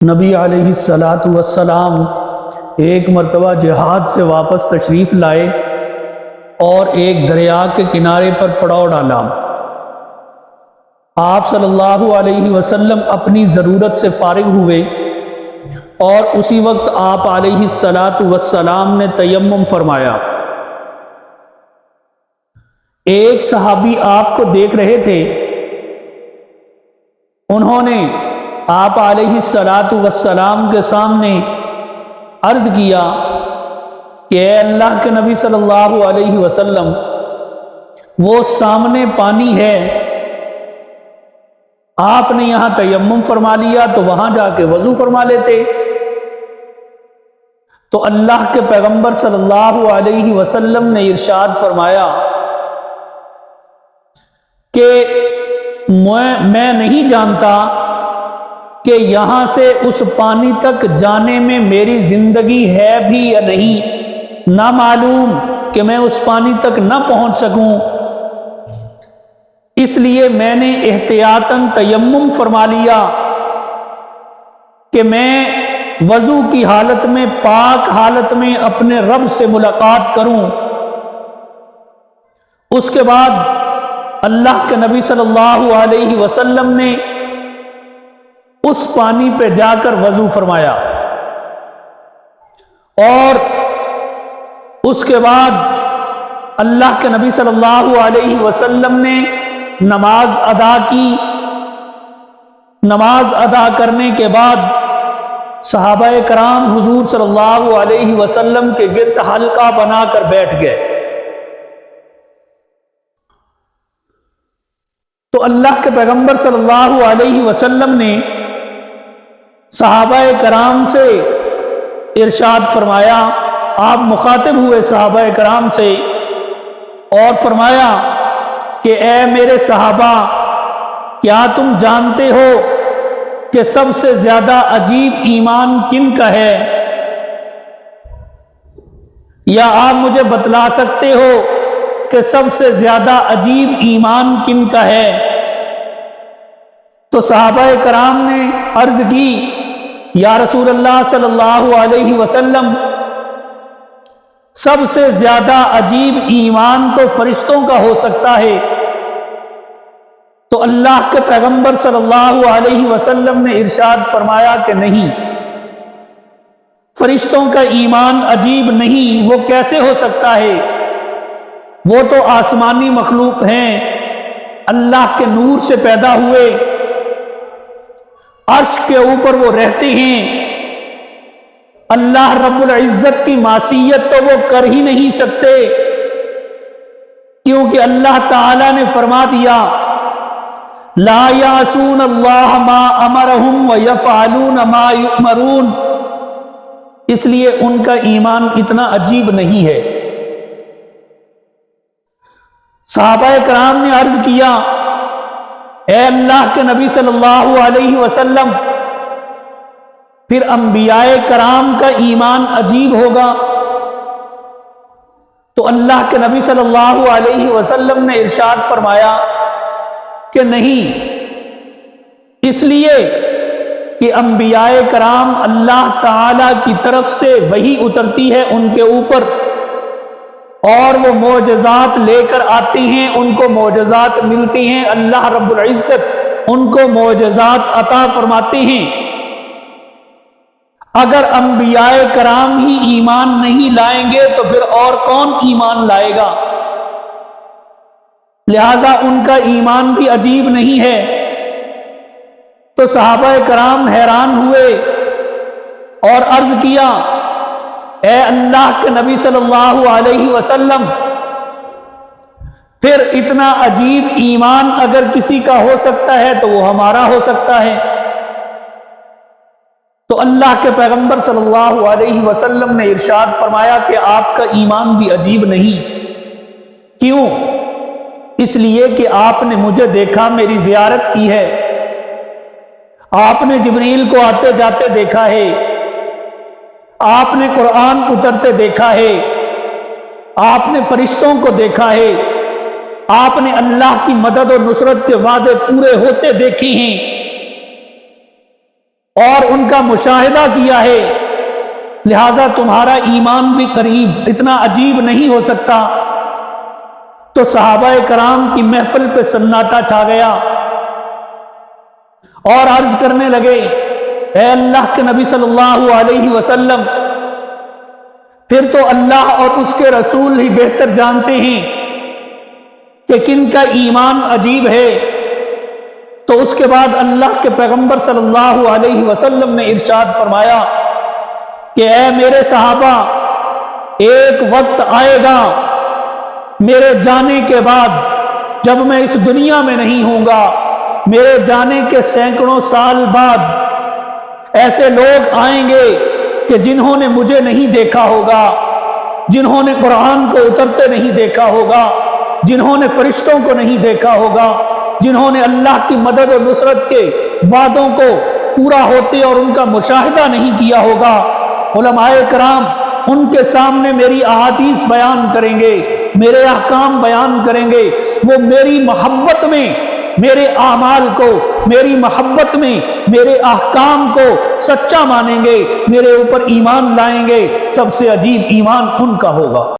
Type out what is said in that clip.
نبی علیہ الصلاۃ والسلام ایک مرتبہ جہاد سے واپس تشریف لائے اور ایک دریا کے کنارے پر پڑاؤ ڈالا۔ آپ صلی اللہ علیہ وسلم اپنی ضرورت سے فارغ ہوئے اور اسی وقت آپ علیہ الصلاۃ والسلام نے تیمم فرمایا۔ ایک صحابی آپ کو دیکھ رہے تھے، انہوں نے آپ علیہ الصلاۃ والسلام کے سامنے عرض کیا کہ اے اللہ کے نبی صلی اللہ علیہ وسلم، وہ سامنے پانی ہے، آپ نے یہاں تیمم فرما لیا تو وہاں جا کے وضو فرما لیتے۔ تو اللہ کے پیغمبر صلی اللہ علیہ وسلم نے ارشاد فرمایا کہ میں نہیں جانتا کہ یہاں سے اس پانی تک جانے میں میری زندگی ہے بھی یا نہیں، نہ معلوم کہ میں اس پانی تک نہ پہنچ سکوں، اس لیے میں نے احتیاطاً تیمم فرما لیا کہ میں وضو کی حالت میں، پاک حالت میں اپنے رب سے ملاقات کروں۔ اس کے بعد اللہ کے نبی صلی اللہ علیہ وسلم نے اس پانی پہ جا کر وضو فرمایا، اور اس کے بعد اللہ کے نبی صلی اللہ علیہ وسلم نے نماز ادا کی۔ نماز ادا کرنے کے بعد صحابہ کرام حضور صلی اللہ علیہ وسلم کے گرد حلقہ بنا کر بیٹھ گئے۔ تو اللہ کے پیغمبر صلی اللہ علیہ وسلم نے صحابہ کرام سے ارشاد فرمایا، آپ مخاطب ہوئے صحابہ کرام سے اور فرمایا کہ اے میرے صحابہ، کیا تم جانتے ہو کہ سب سے زیادہ عجیب ایمان کن کا ہے؟ یا آپ مجھے بتلا سکتے ہو کہ سب سے زیادہ عجیب ایمان کن کا ہے؟ تو صحابہ کرام نے عرض کی، یا رسول اللہ صلی اللہ علیہ وسلم، سب سے زیادہ عجیب ایمان تو فرشتوں کا ہو سکتا ہے۔ تو اللہ کے پیغمبر صلی اللہ علیہ وسلم نے ارشاد فرمایا کہ نہیں، فرشتوں کا ایمان عجیب نہیں، وہ کیسے ہو سکتا ہے؟ وہ تو آسمانی مخلوق ہیں، اللہ کے نور سے پیدا ہوئے، عرش کے اوپر وہ رہتے ہیں، اللہ رب العزت کی معصیت تو وہ کر ہی نہیں سکتے، کیونکہ اللہ تعالی نے فرما دیا لا یعصون اللہ ما امرہم ویفعلون ما یؤمرون، اس لیے ان کا ایمان اتنا عجیب نہیں ہے۔ صحابہ کرام نے عرض کیا، اے اللہ کے نبی صلی اللہ علیہ وسلم، پھر انبیاء کرام کا ایمان عجیب ہوگا؟ تو اللہ کے نبی صلی اللہ علیہ وسلم نے ارشاد فرمایا کہ نہیں، اس لیے کہ انبیاء کرام اللہ تعالی کی طرف سے وحی اترتی ہے ان کے اوپر، اور وہ معجزات لے کر آتی ہیں، ان کو معجزات ملتی ہیں، اللہ رب العزت ان کو معجزات عطا فرماتے ہیں۔ اگر انبیاء کرام ہی ایمان نہیں لائیں گے تو پھر اور کون ایمان لائے گا؟ لہذا ان کا ایمان بھی عجیب نہیں ہے۔ تو صحابہ کرام حیران ہوئے اور عرض کیا، اے اللہ کے نبی صلی اللہ علیہ وسلم، پھر اتنا عجیب ایمان اگر کسی کا ہو سکتا ہے تو وہ ہمارا ہو سکتا ہے۔ تو اللہ کے پیغمبر صلی اللہ علیہ وسلم نے ارشاد فرمایا کہ آپ کا ایمان بھی عجیب نہیں۔ کیوں؟ اس لیے کہ آپ نے مجھے دیکھا، میری زیارت کی ہے، آپ نے جبریل کو آتے جاتے دیکھا ہے، آپ نے قرآن اترتے دیکھا ہے، آپ نے فرشتوں کو دیکھا ہے، آپ نے اللہ کی مدد و نصرت کے وعدے پورے ہوتے دیکھے ہیں۔ اور ان کا مشاہدہ کیا ہے، لہذا تمہارا ایمان بھی قریب اتنا عجیب نہیں ہو سکتا۔ تو صحابہ کرام کی محفل پہ سناٹا چھا گیا اور عرض کرنے لگے، اے اللہ کے نبی صلی اللہ علیہ وسلم، پھر تو اللہ اور اس کے رسول ہی بہتر جانتے ہیں کہ کن کا ایمان عجیب ہے۔ تو اس کے بعد اللہ کے پیغمبر صلی اللہ علیہ وسلم نے ارشاد فرمایا کہ اے میرے صحابہ، ایک وقت آئے گا میرے جانے کے بعد، جب میں اس دنیا میں نہیں ہوں گا، میرے جانے کے سینکڑوں سال بعد ایسے لوگ آئیں گے کہ جنہوں نے مجھے نہیں دیکھا ہوگا، جنہوں نے قرآن کو اترتے نہیں دیکھا ہوگا، جنہوں نے فرشتوں کو نہیں دیکھا ہوگا، جنہوں نے اللہ کی مدد اور نصرت کے وعدوں کو پورا ہوتے اور ان کا مشاہدہ نہیں کیا ہوگا۔ علماء کرام ان کے سامنے میری احادیث بیان کریں گے، میرے احکام بیان کریں گے، وہ میری محبت میں میرے اعمال کو، میری محبت میں میرے احکام کو سچا مانیں گے، میرے اوپر ایمان لائیں گے۔ سب سے عجیب ایمان ان کا ہوگا۔